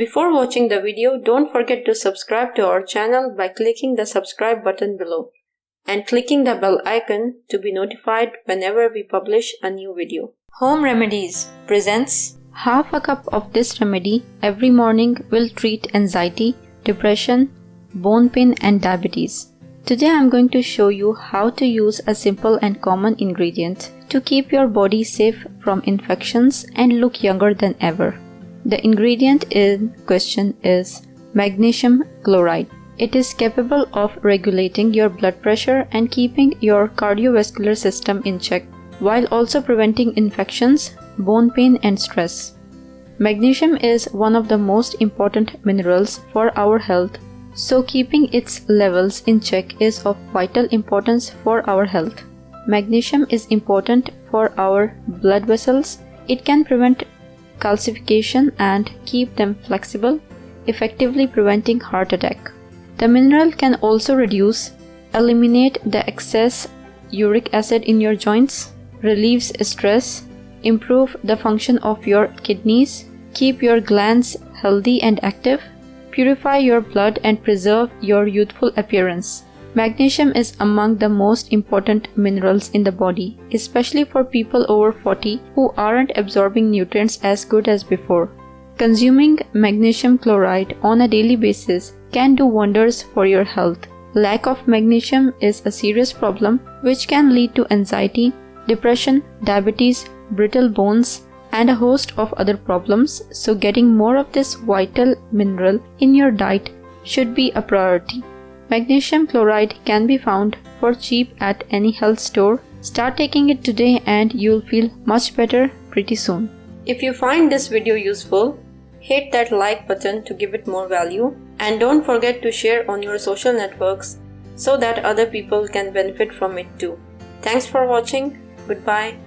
Before watching the video, don't forget to subscribe to our channel by clicking the subscribe button below and clicking the bell icon to be notified whenever we publish a new video. Home Remedies presents half a cup of this remedy every morning will treat anxiety, depression, bone pain and diabetes. Today I am going to show you how to use a simple and common ingredient to keep your body safe from infections and look younger than ever. The ingredient in question is magnesium chloride. It is capable of regulating your blood pressure and keeping your cardiovascular system in check, while also preventing infections, bone pain and stress. Magnesium is one of the most important minerals for our health, so keeping its levels in check is of vital importance for our health. Magnesium is important for our blood vessels. It can prevent calcification and keep them flexible, effectively preventing heart attack. The mineral can also eliminate the excess uric acid in your joints, relieves stress, improve the function of your kidneys, keep your glands healthy and active, purify your blood and preserve your youthful appearance. Magnesium is among the most important minerals in the body, especially for people over 40 who aren't absorbing nutrients as good as before. Consuming magnesium chloride on a daily basis can do wonders for your health. Lack of magnesium is a serious problem which can lead to anxiety, depression, diabetes, brittle bones, and a host of other problems, so getting more of this vital mineral in your diet should be a priority. Magnesium chloride can be found for cheap at any health store. Start taking it today and you'll feel much better pretty soon. If you find this video useful, hit that like button to give it more value, and don't forget to share on your social networks so that other people can benefit from it too. Thanks for watching. Goodbye.